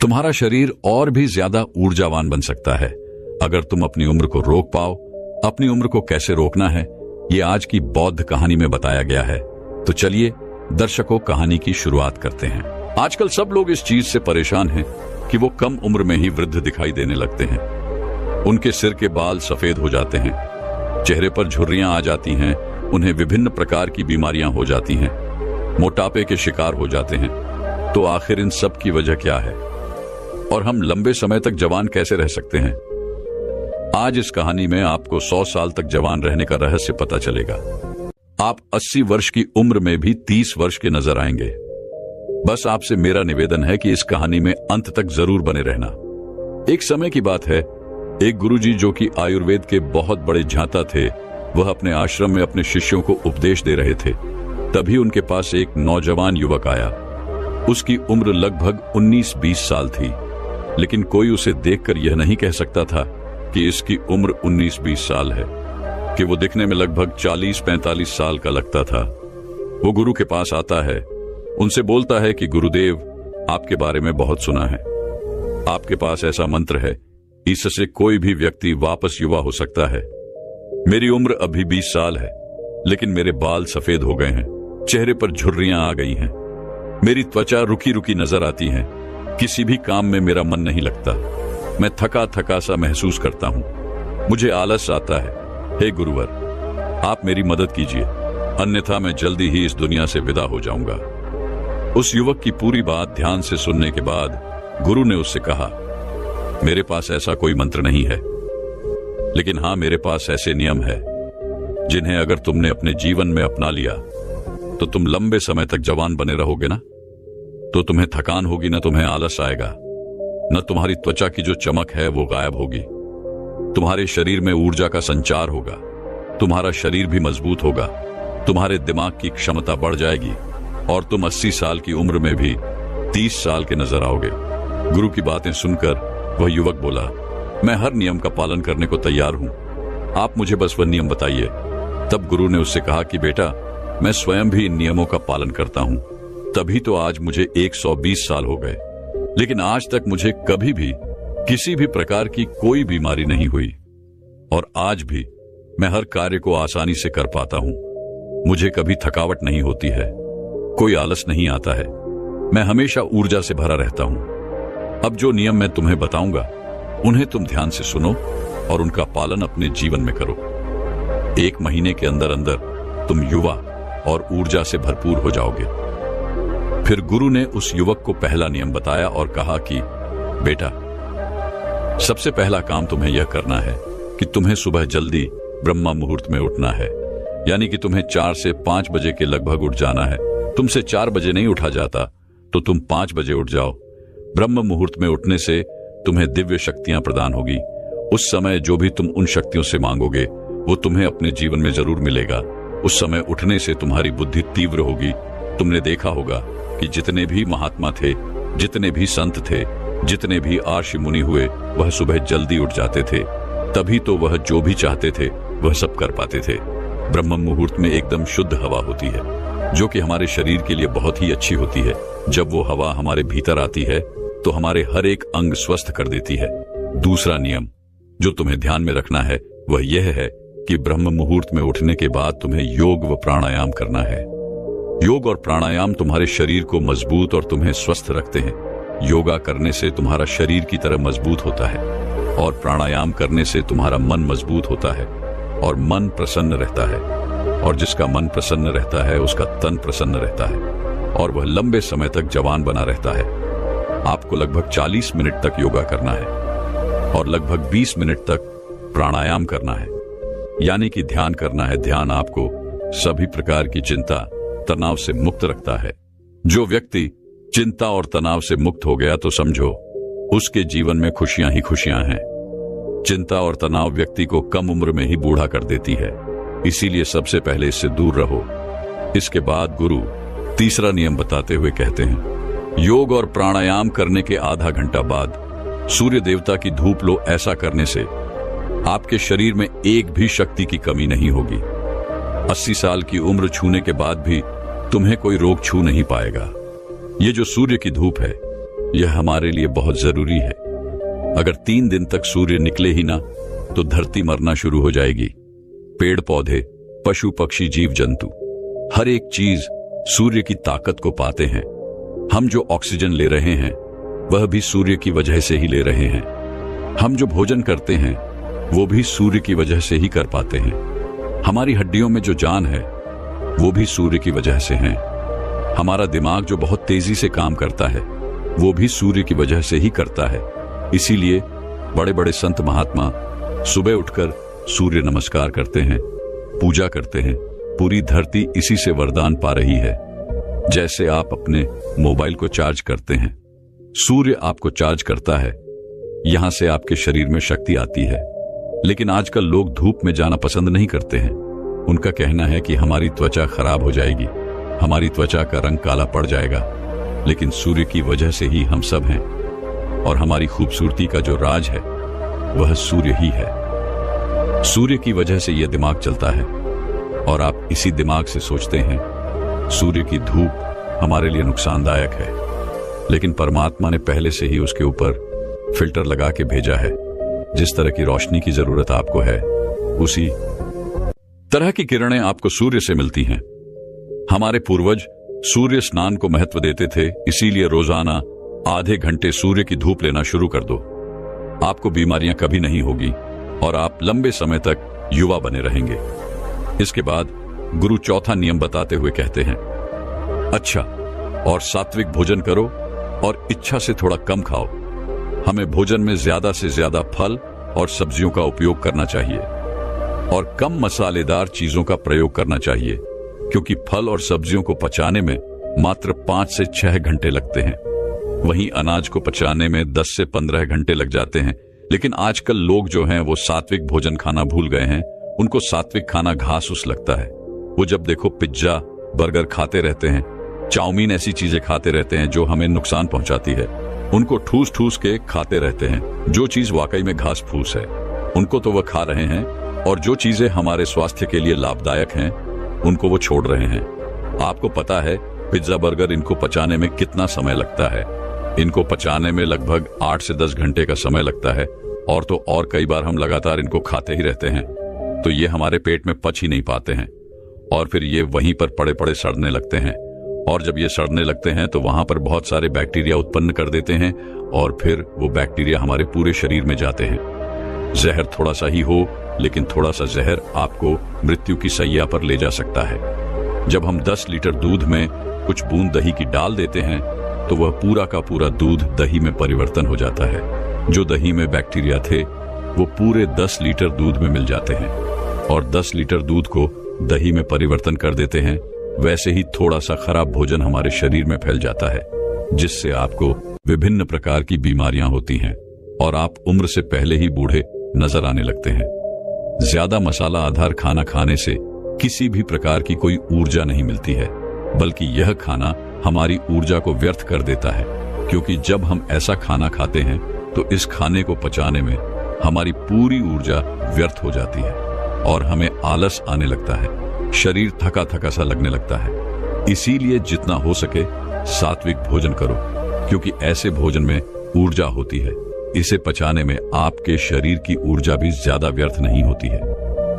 तुम्हारा शरीर और भी ज्यादा ऊर्जावान बन सकता है अगर तुम अपनी उम्र को रोक पाओ। अपनी उम्र को कैसे रोकना है, ये आज की बौद्ध कहानी में बताया गया है। तो चलिए दर्शकों, कहानी की शुरुआत करते हैं। आजकल सब लोग इस चीज से परेशान हैं कि वो कम उम्र में ही वृद्ध दिखाई देने लगते हैं। उनके सिर के बाल सफेद हो जाते हैं, चेहरे पर झुर्रियां आ जाती हैं, उन्हें विभिन्न प्रकार की बीमारियां हो जाती हैं, मोटापे के शिकार हो जाते हैं। तो आखिर इन सब की वजह क्या है और हम लंबे समय तक जवान कैसे रह सकते हैं? आज इस कहानी में आपको 100 साल तक जवान रहने का रहस्य पता चलेगा। आप 80 वर्ष की उम्र में भी 30 वर्ष के नजर आएंगे। बस आपसे मेरा निवेदन है कि इस कहानी में अंत तक जरूर बने रहना। एक समय की बात है, एक गुरुजी जो कि आयुर्वेद के बहुत बड़े झांता थे, वह अपने आश्रम में अपने शिष्यों को उपदेश दे रहे थे। तभी उनके पास एक नौजवान युवक आया। उसकी उम्र लगभग 19-20 साल थी, लेकिन कोई उसे देखकर यह नहीं कह सकता था कि इसकी उम्र 19-20 साल है, कि वो दिखने में लगभग 40-45 साल का लगता था। वो गुरु के पास आता है, उनसे बोलता है कि गुरुदेव, आपके बारे में बहुत सुना है। आपके पास ऐसा मंत्र है, इससे कोई भी व्यक्ति वापस युवा हो सकता है। मेरी उम्र अभी 20 साल है, लेकिन मेरे बाल सफेद हो गए हैं, चेहरे पर झुर्रियां आ गई हैं, मेरी त्वचा रुकी रुकी नजर आती है, किसी भी काम में मेरा मन नहीं लगता, मैं थका थका सा महसूस करता हूं, मुझे आलस आता है। हे गुरुवर, आप मेरी मदद कीजिए, अन्यथा मैं जल्दी ही इस दुनिया से विदा हो जाऊंगा। उस युवक की पूरी बात ध्यान से सुनने के बाद गुरु ने उससे कहा, मेरे पास ऐसा कोई मंत्र नहीं है, लेकिन हां, मेरे पास ऐसे नियम है जिन्हें अगर तुमने अपने जीवन में अपना लिया तो तुम लंबे समय तक जवान बने रहोगे ना। तो तुम्हें थकान होगी, न तुम्हें आलस आएगा, न तुम्हारी त्वचा की जो चमक है वो गायब होगी। तुम्हारे शरीर में ऊर्जा का संचार होगा, तुम्हारा शरीर भी मजबूत होगा, तुम्हारे दिमाग की क्षमता बढ़ जाएगी और तुम 80 साल की उम्र में भी 30 साल के नजर आओगे। गुरु की बातें सुनकर वह युवक बोला, मैं हर नियम का पालन करने को तैयार हूं, आप मुझे बस वह नियम बताइए। तब गुरु ने उससे कहा कि बेटा, मैं स्वयं भी इन नियमों का पालन करता हूं, तभी तो आज मुझे 120 साल हो गए, लेकिन आज तक मुझे कभी भी किसी भी प्रकार की कोई बीमारी नहीं हुई और आज भी मैं हर कार्य को आसानी से कर पाता हूं। मुझे कभी थकावट नहीं होती है, कोई आलस नहीं आता है, मैं हमेशा ऊर्जा से भरा रहता हूं। अब जो नियम मैं तुम्हें बताऊंगा उन्हें तुम ध्यान से सुनो और उनका पालन अपने जीवन में करो। 1 महीने के अंदर अंदर तुम युवा और ऊर्जा से भरपूर हो जाओगे। फिर गुरु ने उस युवक को पहला नियम बताया और कहा कि बेटा, सबसे पहला काम तुम्हें यह करना है कि तुम्हें सुबह जल्दी ब्रह्म मुहूर्त में उठना है, यानी कि तुम्हें 4 से 5 बजे के लगभग उठ जाना है। तुमसे 4 बजे नहीं उठा जाता तो तुम 5 बजे उठ जाओ। ब्रह्म मुहूर्त में उठने से तुम्हें दिव्य शक्तियां प्रदान होगी। उस समय जो भी तुम उन शक्तियों से मांगोगे वो तुम्हें अपने जीवन में जरूर मिलेगा। उस समय उठने से तुम्हारी बुद्धि तीव्र होगी। तुमने देखा होगा कि जितने भी महात्मा थे, जितने भी संत थे, जितने भी आर्षि मुनि हुए, वह सुबह जल्दी उठ जाते थे, तभी तो वह जो भी चाहते थे वह सब कर पाते थे। ब्रह्म मुहूर्त में एकदम शुद्ध हवा होती है, जो कि हमारे शरीर के लिए बहुत ही अच्छी होती है। जब वो हवा हमारे भीतर आती है तो हमारे हर एक अंग स्वस्थ कर देती है। दूसरा नियम जो तुम्हें ध्यान में रखना है वह यह है कि ब्रह्म मुहूर्त में उठने के बाद तुम्हें योग व प्राणायाम करना है। योग और प्राणायाम तुम्हारे शरीर को मजबूत और तुम्हें स्वस्थ रखते हैं। योगा करने से तुम्हारा शरीर की तरह मजबूत होता है और प्राणायाम करने से तुम्हारा मन मजबूत होता है और मन प्रसन्न रहता है, और जिसका मन प्रसन्न रहता है उसका तन प्रसन्न रहता है और वह लंबे समय तक जवान बना रहता है। आपको लगभग 40 मिनट तक योगा करना है और लगभग 20 मिनट तक प्राणायाम करना है, यानी कि ध्यान करना है। ध्यान आपको सभी प्रकार की चिंता, तनाव से मुक्त रखता है। जो व्यक्ति चिंता और तनाव से मुक्त हो गया तो समझो उसके जीवन में खुशियां ही खुशियां हैं। चिंता और तनाव व्यक्ति को कम उम्र में ही बूढ़ा कर देती है, इसीलिए सबसे पहले इससे दूर रहो। इसके बाद गुरु तीसरा नियम बताते हुए कहते हैं, योग और प्राणायाम करने के आधा घंटा बाद सूर्य देवता की धूप लो। ऐसा करने से आपके शरीर में एक भी शक्ति की कमी नहीं होगी। 80 साल की उम्र छूने के बाद भी तुम्हें कोई रोग छू नहीं पाएगा। ये जो सूर्य की धूप है यह हमारे लिए बहुत जरूरी है। अगर 3 दिन तक सूर्य निकले ही ना तो धरती मरना शुरू हो जाएगी। पेड़ पौधे, पशु पक्षी, जीव जंतु, हर एक चीज सूर्य की ताकत को पाते हैं। हम जो ऑक्सीजन ले रहे हैं वह भी सूर्य की वजह से ही ले रहे हैं। हम जो भोजन करते हैं वो भी सूर्य की वजह से ही कर पाते हैं। हमारी हड्डियों में जो जान है वो भी सूर्य की वजह से है। हमारा दिमाग जो बहुत तेजी से काम करता है वो भी सूर्य की वजह से ही करता है। इसीलिए बड़े बड़े संत महात्मा सुबह उठकर सूर्य नमस्कार करते हैं, पूजा करते हैं। पूरी धरती इसी से वरदान पा रही है। जैसे आप अपने मोबाइल को चार्ज करते हैं, सूर्य आपको चार्ज करता है, यहां से आपके शरीर में शक्ति आती है। लेकिन आजकल लोग धूप में जाना पसंद नहीं करते हैं। उनका कहना है कि हमारी त्वचा खराब हो जाएगी, हमारी त्वचा का रंग काला पड़ जाएगा। लेकिन सूर्य की वजह से ही हम सब हैं और हमारी खूबसूरती का जो राज है वह सूर्य ही है। सूर्य की वजह से यह दिमाग चलता है और आप इसी दिमाग से सोचते हैं। सूर्य की धूप हमारे लिए नुकसानदायक है, लेकिन परमात्मा ने पहले से ही उसके ऊपर फिल्टर लगा के भेजा है। जिस तरह की रोशनी की जरूरत आपको है उसी तरह की किरणें आपको सूर्य से मिलती हैं। हमारे पूर्वज सूर्य स्नान को महत्व देते थे, इसीलिए रोजाना आधे घंटे सूर्य की धूप लेना शुरू कर दो। आपको बीमारियां कभी नहीं होगी और आप लंबे समय तक युवा बने रहेंगे। इसके बाद गुरु चौथा नियम बताते हुए कहते हैं, अच्छा और सात्विक भोजन करो और इच्छा से थोड़ा कम खाओ। हमें भोजन में ज्यादा से ज्यादा फल और सब्जियों का उपयोग करना चाहिए और कम मसालेदार चीजों का प्रयोग करना चाहिए, क्योंकि फल और सब्जियों को पचाने में मात्र 5 से 6 घंटे लगते हैं। वहीं अनाज को पचाने में 10 से 15 घंटे लग जाते हैं। लेकिन आजकल लोग जो हैं वो सात्विक भोजन खाना भूल गए हैं। उनको सात्विक खाना घास-फूस लगता है। वो जब देखो पिज्जा, बर्गर खाते रहते हैं, चाउमीन, ऐसी चीजें खाते रहते हैं जो हमें नुकसान पहुंचाती है। उनको ठूस ठूस के खाते रहते हैं। जो चीज वाकई में घास फूस है उनको तो वह खा रहे हैं, और जो चीजें हमारे स्वास्थ्य के लिए लाभदायक हैं उनको वो छोड़ रहे हैं। आपको पता है पिज्जा, बर्गर, इनको पचाने में कितना समय लगता है? इनको पचाने में लगभग 8 से 10 घंटे का समय लगता है, और तो और कई बार हम लगातार इनको खाते ही रहते हैं, तो ये हमारे पेट में पच ही नहीं पाते हैं और फिर ये वहीं पर पड़े पड़े सड़ने लगते हैं। और जब ये सड़ने लगते हैं तो वहां पर बहुत सारे बैक्टीरिया उत्पन्न कर देते हैं और फिर वो बैक्टीरिया हमारे पूरे शरीर में जाते हैं। जहर थोड़ा सा ही हो, लेकिन थोड़ा सा जहर आपको मृत्यु की सैया पर ले जा सकता है। जब हम 10 लीटर दूध में कुछ बूंद दही की डाल देते हैं तो वह पूरा का पूरा दूध दही में परिवर्तन हो जाता है। जो दही में बैक्टीरिया थे वो पूरे 10 लीटर दूध में मिल जाते हैं और 10 लीटर दूध को दही में परिवर्तन कर देते हैं। वैसे ही थोड़ा सा खराब भोजन हमारे शरीर में फैल जाता है, जिससे आपको विभिन्न प्रकार की बीमारियां होती हैं और आप उम्र से पहले ही बूढ़े नजर आने लगते हैं। ज्यादा मसाला आधार खाना खाने से किसी भी प्रकार की कोई ऊर्जा नहीं मिलती है, बल्कि यह खाना हमारी ऊर्जा को व्यर्थ कर देता है। क्योंकि जब हम ऐसा खाना खाते हैं तो इस खाने को पचाने में हमारी पूरी ऊर्जा व्यर्थ हो जाती है और हमें आलस आने लगता है, शरीर थका थका सा लगने लगता है। इसीलिए जितना हो सके सात्विक भोजन करो, क्योंकि ऐसे भोजन में ऊर्जा होती है। इसे पचाने में आपके शरीर की ऊर्जा भी ज्यादा व्यर्थ नहीं होती है,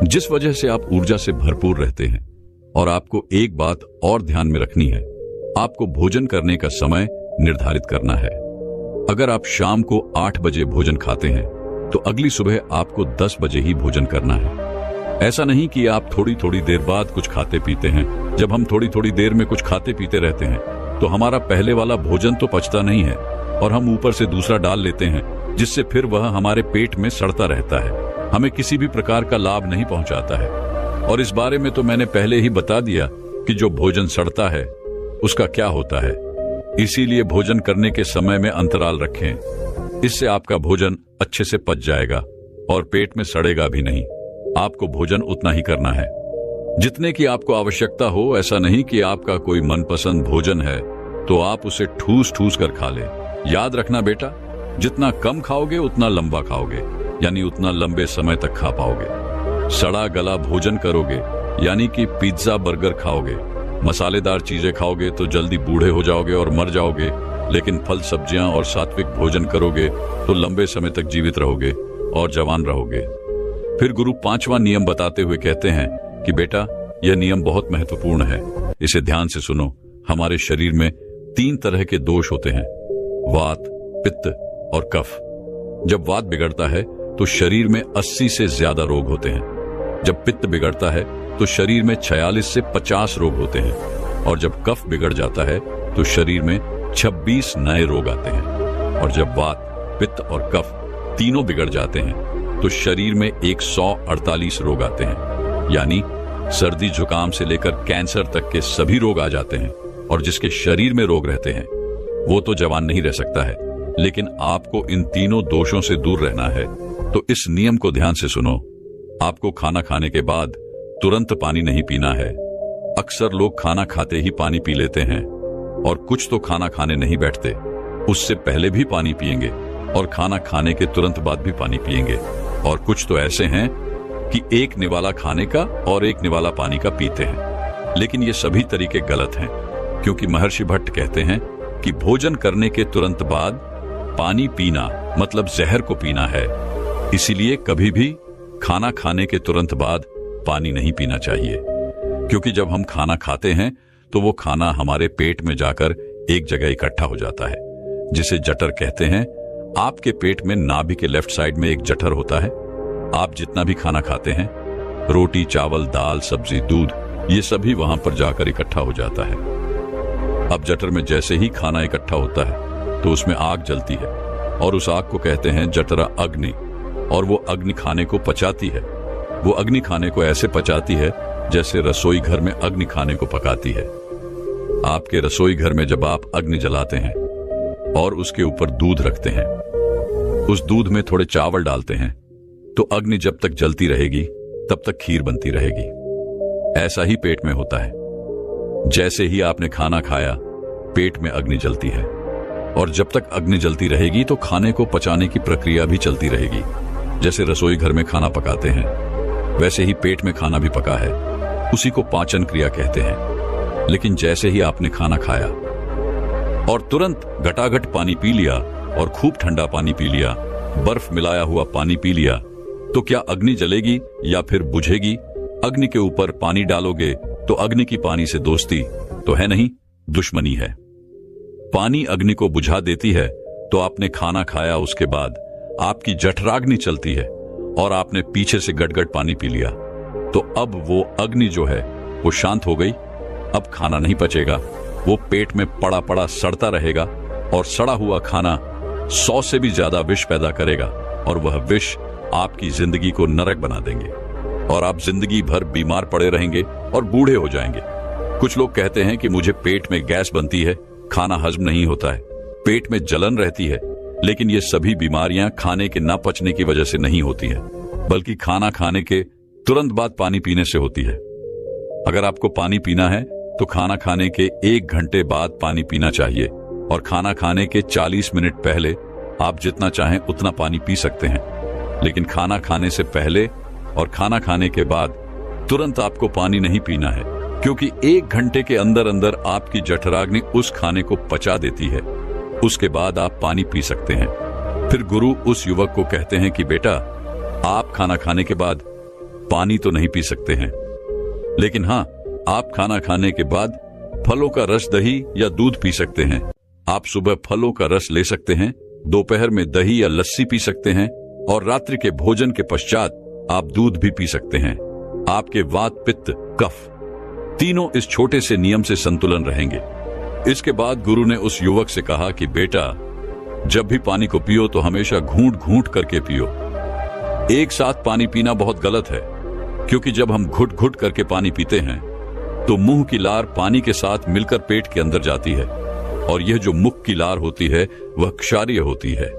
जिस वजह से आप ऊर्जा से भरपूर रहते हैं। और आपको एक बात और ध्यान में रखनी है, आपको भोजन करने का समय निर्धारित करना है। अगर आप शाम को 8 बजे भोजन खाते हैं तो अगली सुबह आपको 10 बजे ही भोजन करना है। ऐसा नहीं कि आप थोड़ी थोड़ी देर बाद कुछ खाते पीते हैं। जब हम थोड़ी थोड़ी देर में कुछ खाते पीते रहते हैं तो हमारा पहले वाला भोजन तो पचता नहीं है और हम ऊपर से दूसरा डाल लेते हैं, जिससे फिर वह हमारे पेट में सड़ता रहता है, हमें किसी भी प्रकार का लाभ नहीं पहुंचाता है। और इस बारे में तो मैंने पहले ही बता दिया कि जो भोजन सड़ता है उसका क्या होता है। इसीलिए भोजन करने के समय में अंतराल रखें, इससे आपका भोजन अच्छे से पच जाएगा और पेट में सड़ेगा भी नहीं। आपको भोजन उतना ही करना है जितने की आपको आवश्यकता हो। ऐसा नहीं कि आपका कोई मनपसंद भोजन है तो आप उसे ठूस ठूस कर खा ले। याद रखना बेटा, जितना कम खाओगे उतना लंबा खाओगे, यानी उतना लंबे समय तक खा पाओगे। सड़ा गला भोजन करोगे, यानी कि पिज्जा, बर्गर खाओगे, मसालेदार चीजें खाओगे तो जल्दी बूढ़े हो जाओगे और मर जाओगे। लेकिन फल सब्जियां और सात्विक भोजन करोगे तो लंबे समय तक जीवित रहोगे और जवान रहोगे। फिर गुरु 5वां नियम बताते हुए कहते हैं कि बेटा, यह नियम बहुत महत्वपूर्ण है, इसे ध्यान से सुनो। हमारे शरीर में 3 तरह के दोष होते हैं, वात, पित्त और कफ। जब वात बिगड़ता है तो शरीर में 80 से ज्यादा रोग होते हैं। जब पित्त बिगड़ता है तो शरीर में 46 से 50 रोग होते हैं, और जब कफ बिगड़ जाता है तो शरीर में 26 नए रोग आते हैं। और जब वात, पित्त और कफ तीनों बिगड़ जाते हैं तो शरीर में 148 रोग आते हैं। यानी सर्दी जुकाम से लेकर कैंसर तक के सभी रोग आ जाते हैं। और जिसके शरीर में रोग रहते हैं वो तो जवान नहीं रह सकता है, लेकिन आपको इन तीनों दोषों से दूर रहना है। तो इस नियम को ध्यान से सुनो। आपको खाना खाने के बाद तुरंत पानी नहीं पीना है। अक्सर लोग खाना खाते ही पानी पी लेते हैं, और कुछ तो खाना खाने नहीं बैठते, उससे पहले भी पानी पिएंगे, और खाना खाने के तुरंत बाद भी पानी पिएंगे। और कुछ तो ऐसे हैं कि एक निवाला खाने का और एक निवाला पानी का पीते हैं। लेकिन ये सभी तरीके गलत हैं, क्योंकि महर्षि भट्ट कहते हैं कि भोजन करने के तुरंत बाद पानी पीना मतलब जहर को पीना है। इसीलिए कभी भी खाना खाने के तुरंत बाद पानी नहीं पीना चाहिए, क्योंकि जब हम खाना खाते हैं तो वो खाना हमारे पेट में जाकर एक जगह इकट्ठा हो जाता है, जिसे जठर कहते हैं। आपके पेट में नाभि के लेफ्ट साइड में एक जठर होता है। आप जितना भी खाना खाते हैं, रोटी, चावल, दाल, सब्जी, दूध, ये सभी वहां पर जाकर इकट्ठा हो जाता है। अब जठर में जैसे ही खाना इकट्ठा होता है तो उसमें आग जलती है, और उस आग को कहते हैं जठरा अग्नि। और वो अग्नि खाने को पचाती है। वो अग्नि खाने को ऐसे पचाती है जैसे रसोई घर में अग्नि खाने को पकाती है। आपके रसोई घर में जब आप अग्नि जलाते हैं और उसके ऊपर दूध रखते हैं, उस दूध में थोड़े चावल डालते हैं, तो अग्नि जब तक जलती रहेगी तब तक खीर बनती रहेगी। ऐसा ही पेट में होता है। जैसे ही आपने खाना खाया, पेट में अग्नि जलती है, और जब तक अग्नि जलती रहेगी तो खाने को पचाने की प्रक्रिया भी चलती रहेगी। जैसे रसोई घर में खाना पकाते हैं, वैसे ही पेट में खाना भी पका है। उसी को पाचन क्रिया कहते हैं। लेकिन जैसे ही आपने खाना खाया और तुरंत घटाघट पानी पी लिया, और खूब ठंडा पानी पी लिया, बर्फ मिलाया हुआ पानी पी लिया, तो क्या अग्नि जलेगी या फिर बुझेगी? अग्नि के ऊपर पानी डालोगे तो अग्नि की पानी से दोस्ती तो है नहीं, दुश्मनी है। पानी अग्नि को बुझा देती है। तो आपने खाना खाया, उसके बाद आपकी जठराग्नि चलती है और आपने पीछे से गटगट पानी पी लिया, तो अब वो अग्नि जो है वो शांत हो गई। अब खाना नहीं पचेगा, वो पेट में पड़ा पड़ा सड़ता रहेगा, और सड़ा हुआ खाना 100 से भी ज्यादा विष पैदा करेगा, और वह विष आपकी जिंदगी को नरक बना देंगे, और आप जिंदगी भर बीमार पड़े रहेंगे और बूढ़े हो जाएंगे। कुछ लोग कहते हैं कि मुझे पेट में गैस बनती है, खाना हजम नहीं होता है, पेट में जलन रहती है। लेकिन ये सभी बीमारियां खाने के न पचने की वजह से नहीं होती है, बल्कि खाना खाने के तुरंत बाद पानी पीने से होती है। अगर आपको पानी पीना है तो खाना खाने के 1 घंटे बाद पानी पीना चाहिए, और खाना खाने के 40 मिनट पहले आप जितना चाहें उतना पानी पी सकते हैं। लेकिन खाना खाने से पहले और खाना खाने के बाद तुरंत आपको पानी नहीं पीना है, क्योंकि 1 घंटे के अंदर अंदर आपकी जठराग्नि उस खाने को पचा देती है। उसके बाद आप पानी पी सकते हैं। फिर गुरु उस युवक को कहते हैं कि बेटा, आप खाना खाने के बाद पानी तो नहीं पी सकते हैं, लेकिन हाँ, आप खाना खाने के बाद फलों का रस, दही या दूध पी सकते हैं। आप सुबह फलों का रस ले सकते हैं, दोपहर में दही या लस्सी पी सकते हैं, और रात्रि के भोजन के पश्चात आप दूध भी पी सकते हैं। आपके वात, पित्त, कफ तीनों इस छोटे से नियम से संतुलन रहेंगे। इसके बाद गुरु ने उस युवक से कहा कि बेटा, जब भी पानी को पियो तो हमेशा घूंट घूंट करके पियो। एक साथ पानी पीना बहुत गलत है, क्योंकि जब हम घुट घुट करके पानी पीते हैं तो मुंह की लार पानी के साथ मिलकर पेट के अंदर जाती है, और यह जो मुख की लार होती है वह क्षारीय होती है,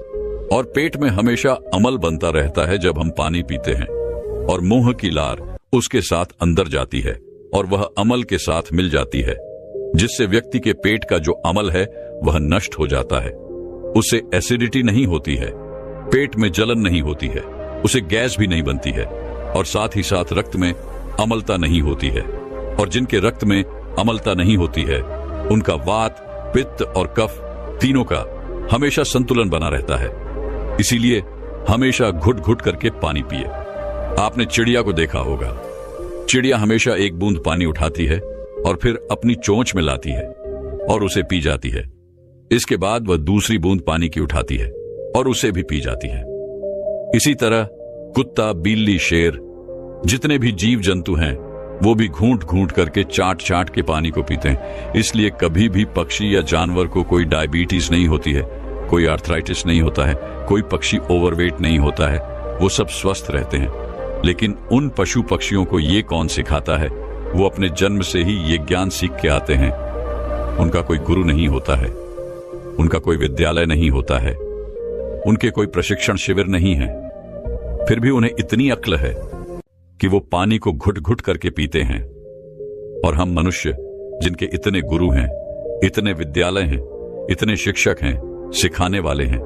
और पेट में हमेशा अमल बनता रहता है जब हम पानी पीते हैं, और मुंह की लार उसके साथ अंदर जाती है और वह अमल के साथ मिल जाती है, जिससे व्यक्ति के पेट का जो अमल है वह नष्ट हो जाता है। उसे एसिडिटी नहीं होती है, पेट में जलन नहीं होती है, उसे गैस भी नहीं बनती है, और साथ ही साथ रक्त में अम्लता नहीं होती है। और जिनके रक्त में अम्लता नहीं होती है उनका वात, पित्त और कफ तीनों का हमेशा संतुलन बना रहता है। इसीलिए हमेशा घुट घुट करके पानी पिए। आपने चिड़िया को देखा होगा। चिड़िया हमेशा एक बूंद पानी उठाती है और फिर अपनी चोंच में लाती है और उसे पी जाती है। इसके बाद वह दूसरी बूंद पानी की उठाती है और उसे भी पी जाती है। इसी तरह कुत्ता, बिल्ली, शेर, जितने भी जीव जंतु हैं वो भी घूंट घूंट करके चाट चाट के पानी को पीते हैं। इसलिए कभी भी पक्षी या जानवर को कोई डायबिटीज नहीं होती है, कोई आर्थराइटिस नहीं होता है, कोई पक्षी ओवरवेट नहीं होता है, वो सब स्वस्थ रहते हैं। लेकिन उन पशु पक्षियों को ये कौन सिखाता है? वो अपने जन्म से ही ये ज्ञान सीख के आते हैं। उनका कोई गुरु नहीं होता है, उनका कोई विद्यालय नहीं होता है, उनके कोई प्रशिक्षण शिविर नहीं है। फिर भी उन्हें इतनी अक्ल है कि वो पानी को घुट घुट करके पीते हैं। और हम मनुष्य, जिनके इतने गुरु हैं, इतने विद्यालय हैं, इतने शिक्षक हैं, सिखाने वाले हैं,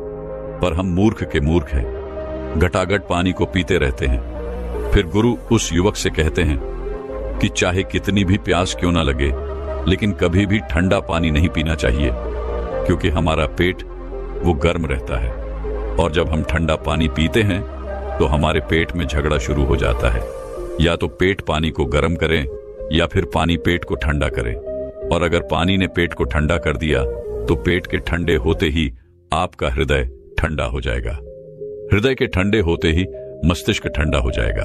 पर हम मूर्ख के मूर्ख हैं, घटाघट पानी को पीते रहते हैं। फिर गुरु उस युवक से कहते हैं कि चाहे कितनी भी प्यास क्यों ना लगे, लेकिन कभी भी ठंडा पानी नहीं पीना चाहिए, क्योंकि हमारा पेट वो गर्म रहता है। और जब हम ठंडा पानी पीते हैं तो हमारे पेट में झगड़ा शुरू हो जाता है। या तो पेट पानी को गर्म करें या फिर पानी पेट को ठंडा करे। और अगर पानी ने पेट को ठंडा कर दिया तो पेट के ठंडे होते ही आपका हृदय ठंडा हो जाएगा। हृदय के ठंडे होते ही मस्तिष्क ठंडा हो जाएगा।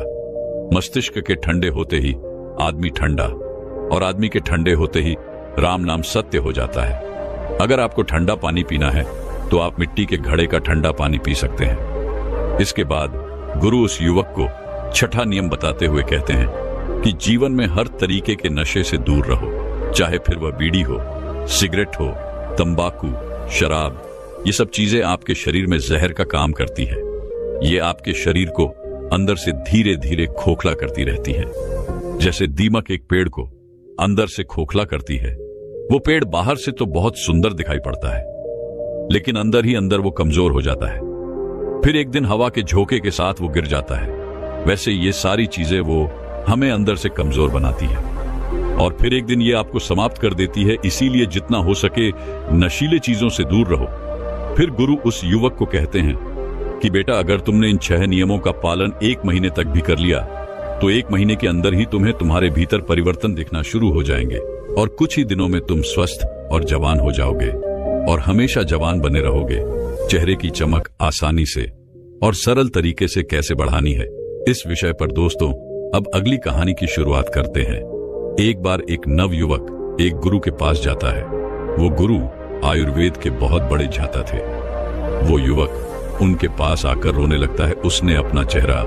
मस्तिष्क के ठंडे होते ही आदमी ठंडा, और आदमी के ठंडे होते ही राम नाम सत्य हो जाता है। अगर आपको ठंडा पानी पीना है तो आप मिट्टी के घड़े का ठंडा पानी पी सकते हैं। इसके बाद गुरु उस युवक को छठा नियम बताते हुए कहते हैं कि जीवन में हर तरीके के नशे से दूर रहो, चाहे फिर वह बीड़ी हो, सिगरेट हो, तंबाकू, शराब। ये सब चीजें आपके शरीर में जहर का काम करती है। ये आपके शरीर को अंदर से धीरे धीरे खोखला करती रहती है। जैसे दीमक एक पेड़ को अंदर से खोखला करती है। वो पेड़ बाहर से तो बहुत सुंदर दिखाई पड़ता है, लेकिन अंदर ही अंदर वो कमजोर हो जाता है। फिर एक दिन हवा के झोंके के साथ वो गिर जाता है। वैसे ये सारी चीजें वो हमें अंदर से कमजोर बनाती है और फिर एक दिन ये आपको समाप्त कर देती है। इसीलिए जितना हो सके नशीले चीजों से दूर रहो। फिर गुरु उस युवक को कहते हैं कि बेटा, अगर तुमने इन 6 नियमों का पालन 1 महीने तक भी कर लिया तो 1 महीने के अंदर ही तुम्हें तुम्हारे भीतर परिवर्तन दिखना शुरू हो जाएंगे और कुछ ही दिनों में तुम स्वस्थ और जवान हो जाओगे और हमेशा जवान बने रहोगे। चेहरे की चमक आसानी से और सरल तरीके से कैसे बढ़ानी है, इस विषय पर दोस्तों अब अगली कहानी की शुरुआत करते हैं। एक बार एक नव युवक एक गुरु के पास जाता है। वो गुरु आयुर्वेद के बहुत बड़े झाता थे। वो युवक उनके पास आकर रोने लगता है। उसने अपना चेहरा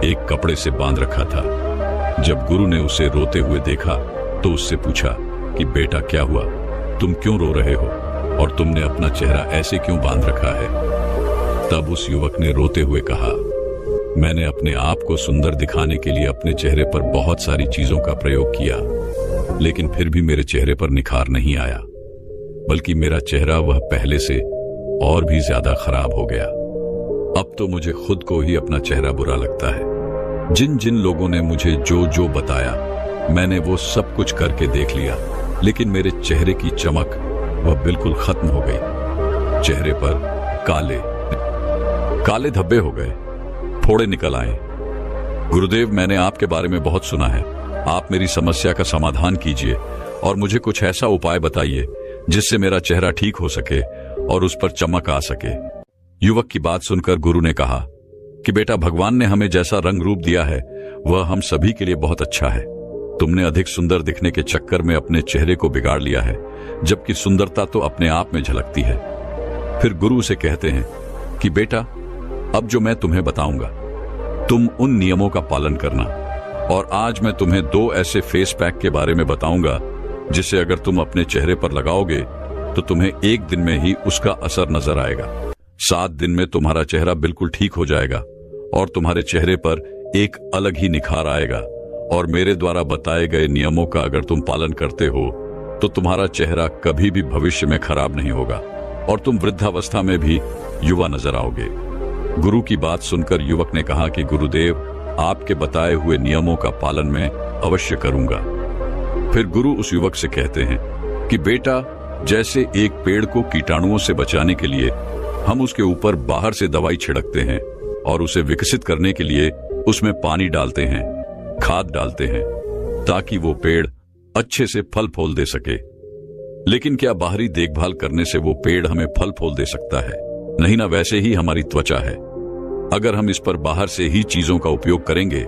एक कपड़े से बांध रखा था। जब गुरु ने उसे रोते हुए देखा तो उससे पूछा कि बेटा, क्या हुआ? तुम क्यों रो रहे हो और तुमने अपना चेहरा ऐसे क्यों बांध रखा है? तब उस युवक ने रोते हुए कहा, मैंने अपने आप को सुंदर दिखाने के लिए अपने चेहरे पर बहुत सारी चीजों का प्रयोग किया, लेकिन फिर भी मेरे चेहरे पर निखार नहीं आया, बल्कि मेरा चेहरा वह पहले से और भी ज्यादा खराब हो गया। अब तो मुझे खुद को ही अपना चेहरा बुरा लगता है। जिन जिन लोगों ने मुझे जो जो बताया मैंने वो सब कुछ करके देख लिया, लेकिन मेरे चेहरे की चमक वह बिल्कुल खत्म हो गई। चेहरे पर काले काले धब्बे हो गए, फोड़े निकल आए। गुरुदेव, मैंने आपके बारे में बहुत सुना है। आप मेरी समस्या का समाधान कीजिए और मुझे कुछ ऐसा उपाय बताइए जिससे मेरा चेहरा ठीक हो सके और उस पर चमक आ सके। युवक की बात सुनकर गुरु ने कहा कि बेटा, भगवान ने हमें जैसा रंग रूप दिया है वह हम सभी के लिए बहुत अच्छा है। तुमने अधिक सुंदर दिखने के चक्कर में अपने चेहरे को बिगाड़ लिया है, जबकि सुंदरता तो अपने आप में झलकती है। फिर गुरु से कहते हैं कि बेटा, अब जो मैं तुम्हें बताऊंगा तुम उन नियमों का पालन करना। और आज मैं तुम्हें 2 ऐसे फेस पैक के बारे में बताऊंगा जिसे अगर तुम अपने चेहरे पर लगाओगे तो तुम्हें 1 दिन में ही उसका असर नजर आएगा। 7 दिन में तुम्हारा चेहरा बिल्कुल ठीक हो जाएगा और तुम्हारे चेहरे पर एक अलग ही निखार आएगा। और मेरे द्वारा बताए गए नियमों का अगर तुम पालन करते हो तो तुम्हारा चेहरा कभी भी भविष्य में खराब नहीं होगा और तुम वृद्धावस्था में भी युवा नजर आओगे। गुरु की बात सुनकर युवक ने कहा कि गुरुदेव, आपके बताए हुए नियमों का पालन मैं अवश्य करूंगा। फिर गुरु उस युवक से कहते हैं कि बेटा, जैसे एक पेड़ को कीटाणुओं से बचाने के लिए हम उसके ऊपर बाहर से दवाई छिड़कते हैं और उसे विकसित करने के लिए उसमें पानी डालते हैं, खाद डालते हैं, ताकि वो पेड़ अच्छे से फल फूल दे सके। लेकिन क्या बाहरी देखभाल करने से वो पेड़ हमें फल फूल दे सकता है? नहीं ना। वैसे ही हमारी त्वचा है, अगर हम इस पर बाहर से ही चीजों का उपयोग करेंगे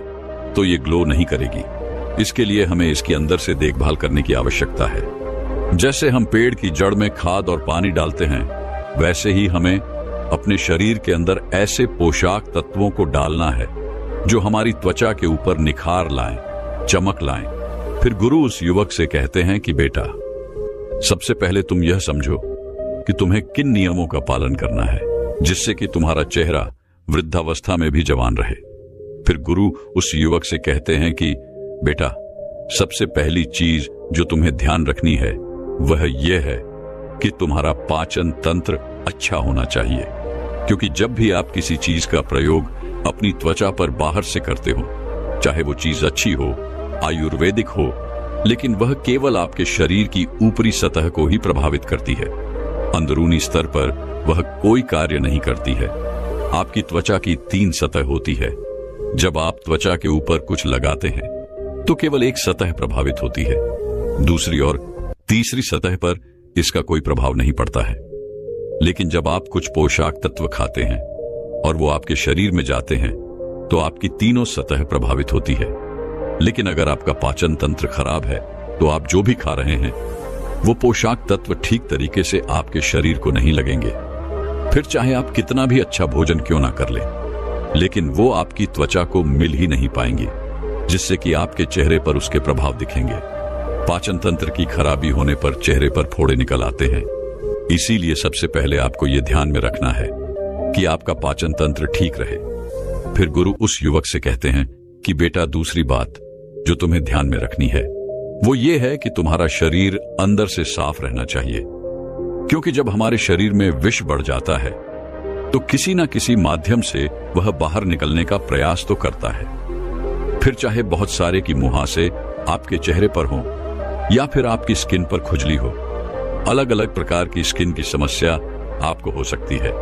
तो ये ग्लो नहीं करेगी। इसके लिए हमें इसकी अंदर से देखभाल करने की आवश्यकता है। जैसे हम पेड़ की जड़ में खाद और पानी डालते हैं, वैसे ही हमें अपने शरीर के अंदर ऐसे पोषक तत्वों को डालना है जो हमारी त्वचा के ऊपर निखार लाएं, चमक लाएं। फिर गुरु उस युवक से कहते हैं कि बेटा, सबसे पहले तुम यह समझो कि तुम्हें किन नियमों का पालन करना है जिससे कि तुम्हारा चेहरा वृद्धावस्था में भी जवान रहे। फिर गुरु उस युवक से कहते हैं कि बेटा, सबसे पहली चीज जो तुम्हें ध्यान रखनी है वह यह है कि तुम्हारा पाचन तंत्र अच्छा होना चाहिए, क्योंकि जब भी आप किसी चीज का प्रयोग अपनी त्वचा पर बाहर से करते हो, चाहे वो चीज अच्छी हो, आयुर्वेदिक हो, लेकिन वह केवल आपके शरीर की ऊपरी सतह को ही प्रभावित करती है। अंदरूनी स्तर पर वह कोई कार्य नहीं करती है। आपकी त्वचा की 3 सतह होती है। जब आप त्वचा के ऊपर कुछ लगाते हैं तो केवल एक सतह प्रभावित होती है, दूसरी और तीसरी सतह पर इसका कोई प्रभाव नहीं पड़ता है। लेकिन जब आप कुछ पोषक तत्व खाते हैं और वो आपके शरीर में जाते हैं तो आपकी तीनों सतह प्रभावित होती है। लेकिन अगर आपका पाचन तंत्र खराब है तो आप जो भी खा रहे हैं वो पोषक तत्व ठीक तरीके से आपके शरीर को नहीं लगेंगे। फिर चाहे आप कितना भी अच्छा भोजन क्यों ना कर लें, लेकिन वो आपकी त्वचा को मिल ही नहीं पाएंगे, जिससे कि आपके चेहरे पर उसके प्रभाव दिखेंगे। पाचन तंत्र की खराबी होने पर चेहरे पर फोड़े निकल आते हैं। इसीलिए सबसे पहले आपको यह ध्यान में रखना है कि आपका पाचन तंत्र ठीक रहे। फिर गुरु उस युवक से कहते हैं कि बेटा, दूसरी बात जो तुम्हें ध्यान में रखनी है वो ये है कि तुम्हारा शरीर अंदर से साफ रहना चाहिए, क्योंकि जब हमारे शरीर में विष बढ़ जाता है तो किसी ना किसी माध्यम से वह बाहर निकलने का प्रयास तो करता है। फिर चाहे बहुत सारे की मुहासे आपके चेहरे पर हो या फिर आपकी स्किन पर खुजली हो, अलग अलग प्रकार की स्किन की समस्या आपको हो सकती है।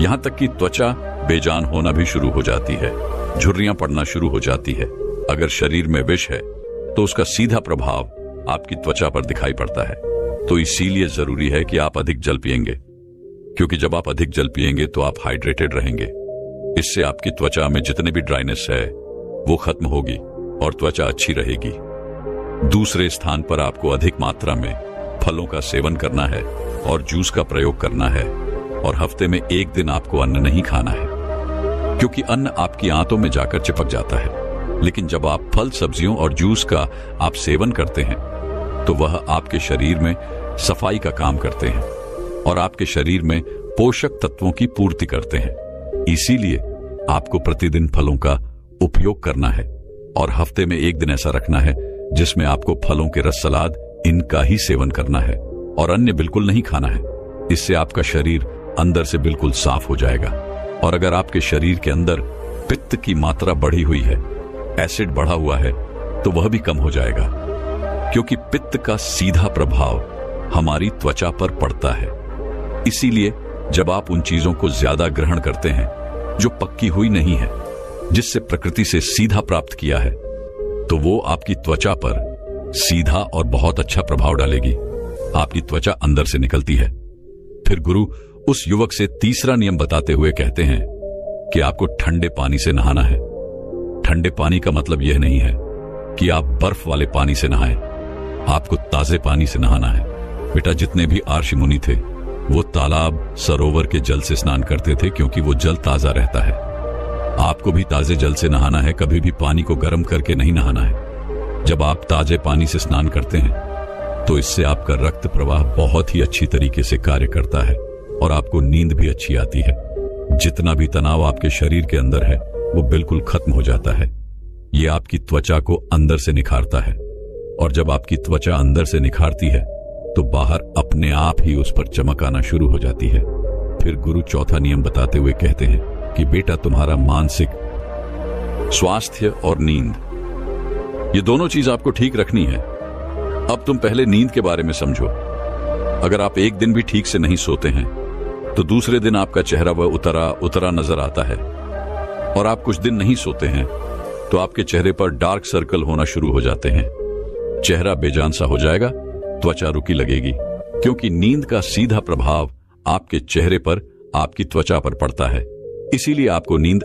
यहां तक कि त्वचा बेजान होना भी शुरू हो जाती है, झुर्रियां पड़ना शुरू हो जाती है। अगर शरीर में विष है तो उसका सीधा प्रभाव आपकी त्वचा पर दिखाई पड़ता है। तो इसीलिए जरूरी है कि आप अधिक जल पिएंगे, क्योंकि जब आप अधिक जल पिएंगे तो आप हाइड्रेटेड रहेंगे। इससे आपकी त्वचा में जितने भी ड्राइनेस है वो खत्म होगी और त्वचा अच्छी रहेगी। दूसरे स्थान पर आपको अधिक मात्रा में फलों का सेवन करना है और जूस का प्रयोग करना है, और हफ्ते में 1 दिन आपको अन्न नहीं खाना है, क्योंकि अन्न आपकी आंतों में जाकर चिपक जाता है। लेकिन जब आप फल, सब्जियों और जूस का आप सेवन करते हैं तो वह आपके शरीर में सफाई का काम करते हैं और आपके शरीर में पोषक तत्वों की पूर्ति करते हैं। इसीलिए आपको प्रतिदिन फलों का उपयोग करना है और हफ्ते में 1 दिन ऐसा रखना है जिसमें आपको फलों के रस, सलाद इनका ही सेवन करना है और अन्य बिल्कुल नहीं खाना है। इससे आपका शरीर अंदर से बिल्कुल साफ हो जाएगा। और अगर आपके शरीर के अंदर पित्त की मात्रा बढ़ी हुई है, एसिड बढ़ा हुआ है, तो वह भी कम हो जाएगा, क्योंकि पित्त का सीधा प्रभाव हमारी त्वचा पर पड़ता है। इसीलिए जब आप उन चीजों को ज्यादा ग्रहण करते हैं जो पक्की हुई नहीं है, जिससे प्रकृति से सीधा प्राप्त किया है, तो वो आपकी त्वचा पर सीधा और बहुत अच्छा प्रभाव डालेगी। आपकी त्वचा अंदर से निकलती है। फिर गुरु उस युवक से तीसरा नियम बताते हुए कहते हैं कि आपको ठंडे पानी से नहाना है। ठंडे पानी का मतलब यह नहीं है कि आप बर्फ वाले पानी से नहाएं, आपको ताजे पानी से नहाना है। बेटा, जितने भी आर्षि मुनि थे वो तालाब, सरोवर के जल से स्नान करते थे, क्योंकि वो जल ताजा रहता है। आपको भी ताजे जल से नहाना है, कभी भी पानी को गर्म करके नहीं नहाना है। जब आप ताजे पानी से स्नान करते हैं तो इससे आपका रक्त प्रवाह बहुत ही अच्छी तरीके से कार्य करता है और आपको नींद भी अच्छी आती है। जितना भी तनाव आपके शरीर के अंदर है वो बिल्कुल खत्म हो जाता है। ये आपकी त्वचा को अंदर से निखारता है, और जब आपकी त्वचा अंदर से निखारती है तो बाहर अपने आप ही उस पर चमक आना शुरू हो जाती है। फिर गुरु चौथा नियम बताते हुए कहते हैं कि बेटा, तुम्हारा मानसिक स्वास्थ्य और नींद, ये दोनों चीज आपको ठीक रखनी है। अब तुम पहले नींद के बारे में समझो। अगर आप एक दिन भी ठीक से नहीं सोते हैं तो दूसरे दिन आपका चेहरा वह उतरा उतरा नजर आता है, और आप कुछ दिन नहीं सोते हैं तो आपके चेहरे पर डार्क सर्कल होना शुरू हो जाते हैं। चेहरा बेजान सा हो जाएगा, त्वचा रुकी लगेगी, क्योंकि नींद का सीधा प्रभाव आपके चेहरे पर, आपकी त्वचा पर पड़ता है। इसीलिए आपको नींद